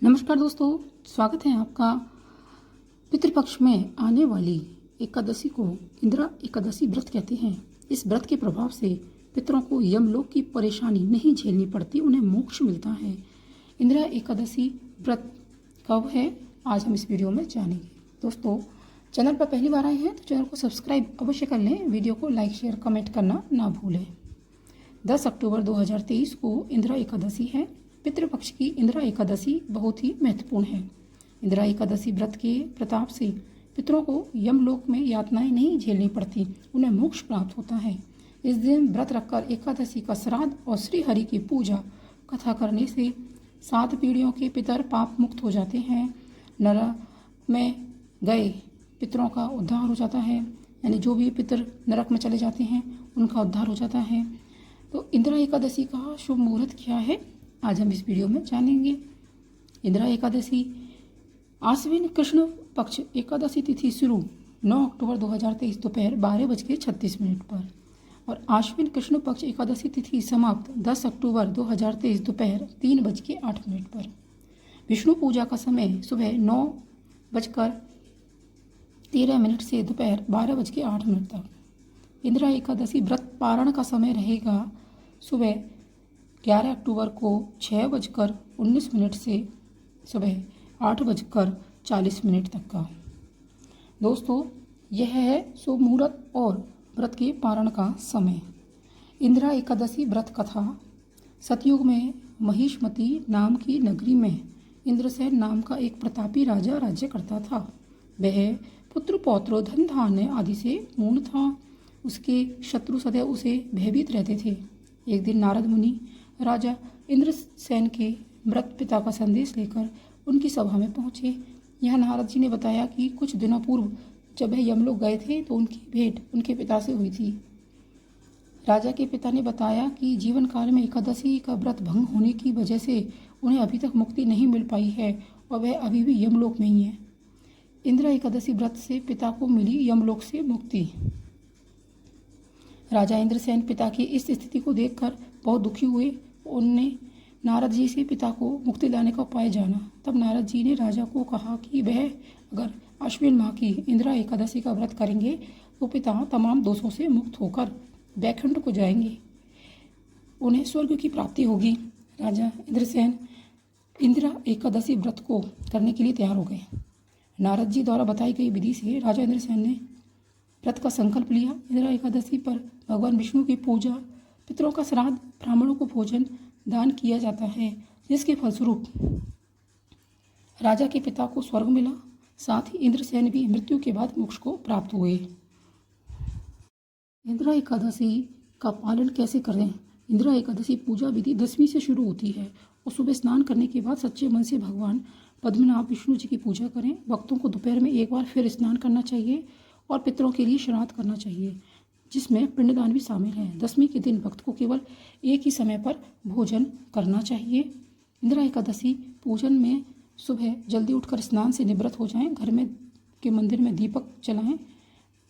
नमस्कार दोस्तों, स्वागत है आपका। पितृपक्ष में आने वाली एकादशी को इंदिरा एकादशी व्रत कहते हैं। इस व्रत के प्रभाव से पितरों को यमलोक की परेशानी नहीं झेलनी पड़ती, उन्हें मोक्ष मिलता है। इंदिरा एकादशी व्रत कब है, आज हम इस वीडियो में जानेंगे। दोस्तों, चैनल पर पहली बार आए हैं तो चैनल को सब्सक्राइब अवश्य कर लें, वीडियो को लाइक शेयर कमेंट करना ना भूलें। 10 अक्टूबर 2023 को इंदिरा एकादशी है। पितृपक्ष की इंदिरा एकादशी बहुत ही महत्वपूर्ण है। इंदिरा एकादशी व्रत के प्रताप से पितरों को यमलोक में यातनाएं नहीं झेलनी पड़ती, उन्हें मोक्ष प्राप्त होता है। इस दिन व्रत रखकर एकादशी का श्राद्ध और श्री हरि की पूजा कथा करने से 7 पीढ़ियों के पितर पाप मुक्त हो जाते हैं। नरक में गए पितरों का उद्धार हो जाता है, यानी जो भी पितर नरक में चले जाते हैं उनका उद्धार हो जाता है। तो इंदिरा एकादशी का शुभ मुहूर्त क्या है, आज हम इस वीडियो में जानेंगे। इंदिरा एकादशी आश्विन कृष्ण पक्ष एकादशी तिथि शुरू 9 अक्टूबर 2023 दोपहर 12:36 पर और आश्विन कृष्ण पक्ष एकादशी तिथि समाप्त 10 अक्टूबर 2023 दोपहर 3:08 पर। विष्णु पूजा का समय सुबह 9:13 से दोपहर 12:08 तक। इंदिरा एकादशी व्रत पारण का समय रहेगा सुबह 11 अक्टूबर को 6:19 से सुबह 8:40 तक का। दोस्तों, यह है शुभ मुहूर्त और व्रत के पारण का समय। इंदिरा एकादशी व्रत कथा। सतयुग में महिष्मती नाम की नगरी में इंद्रसेन नाम का एक प्रतापी राजा राज्य करता था। वह पुत्र पौत्र धन धान्य आदि से पूर्ण था। उसके शत्रु सदैव उसे भयभीत रहते थे। एक दिन नारद मुनि राजा इंद्रसेन के मृत पिता का संदेश लेकर उनकी सभा में पहुंचे। यह नारद जी ने बताया कि कुछ दिनों पूर्व जब वह यमलोक गए थे तो उनकी भेंट उनके पिता से हुई थी। राजा के पिता ने बताया कि जीवन काल में एकादशी का व्रत भंग होने की वजह से उन्हें अभी तक मुक्ति नहीं मिल पाई है और वह अभी भी यमलोक में ही है। इंदिरा एकादशी व्रत से पिता को मिली यमलोक से मुक्ति। राजा इंद्रसेन पिता की इस स्थिति को देखकर बहुत दुखी हुए। उनने नारद जी से पिता को मुक्ति लाने का उपाय जाना। तब नारद जी ने राजा को कहा कि वह अगर अश्विन माह की इंदिरा एकादशी का व्रत करेंगे तो पिता तमाम दोषों से मुक्त होकर वैकुंठ को जाएंगे, उन्हें स्वर्ग की प्राप्ति होगी। राजा इंद्रसेन इंदिरा एकादशी व्रत को करने के लिए तैयार हो गए। नारद जी द्वारा बताई गई विधि से राजा इंद्रसेन ने व्रत का संकल्प लिया। इंदिरा एकादशी पर भगवान विष्णु की पूजा, पितरों का श्राद्ध, ब्राह्मणों को भोजन दान किया जाता है, जिसके फलस्वरूप राजा के पिता को स्वर्ग मिला। साथ ही इंद्रसेन भी मृत्यु के बाद मोक्ष को प्राप्त हुए। इंदिरा एकादशी का पालन कैसे करें। इंदिरा एकादशी पूजा विधि 10वीं से शुरू होती है और सुबह स्नान करने के बाद सच्चे मन से भगवान पद्मनाभ विष्णु जी की पूजा करें। भक्तों को दोपहर में एक बार फिर स्नान करना चाहिए और पितरों के लिए श्राद्ध करना चाहिए, जिसमें पिंडदान भी शामिल है। 10वीं के दिन भक्त को केवल एक ही समय पर भोजन करना चाहिए। इंदिरा एकादशी पूजन में सुबह जल्दी उठकर स्नान से निवृत्त हो जाएं, घर में के मंदिर में दीपक जलाएं,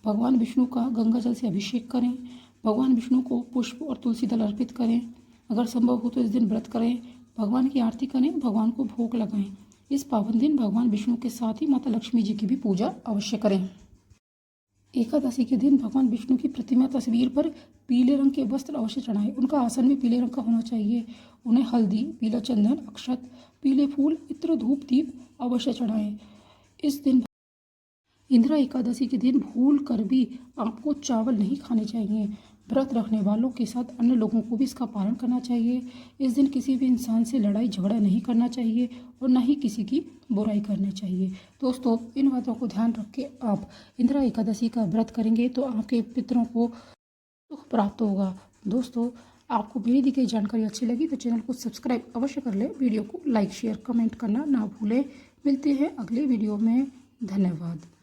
भगवान विष्णु का गंगा जल से अभिषेक करें, भगवान विष्णु को पुष्प और तुलसी दल अर्पित करें। अगर संभव हो तो इस दिन व्रत करें, भगवान की आरती करें, भगवान को भोग लगाएं। इस पावन दिन भगवान विष्णु के साथ ही माता लक्ष्मी जी की भी पूजा अवश्य करें। एकादशी के दिन भगवान विष्णु की प्रतिमा तस्वीर पर पीले रंग के वस्त्र अवश्य चढ़ाएं। उनका आसन भी पीले रंग का होना चाहिए। उन्हें हल्दी, पीला चंदन, अक्षत, पीले फूल, इत्र, धूप, दीप अवश्य चढ़ाएं। इस दिन इंदिरा एकादशी के दिन भूल कर भी आपको चावल नहीं खाने चाहिए। व्रत रखने वालों के साथ अन्य लोगों को भी इसका पालन करना चाहिए। इस दिन किसी भी इंसान से लड़ाई झगड़ा नहीं करना चाहिए और न ही किसी की बुराई करनी चाहिए। दोस्तों, इन बातों को ध्यान रख के आप इंदिरा एकादशी का व्रत करेंगे तो आपके पितरों को सुख प्राप्त होगा। दोस्तों, आपको मेरी दी गई जानकारी अच्छी लगी तो चैनल को सब्सक्राइब अवश्य कर लें, वीडियो को लाइक शेयर कमेंट करना ना भूलें। मिलते हैं अगले वीडियो में। धन्यवाद।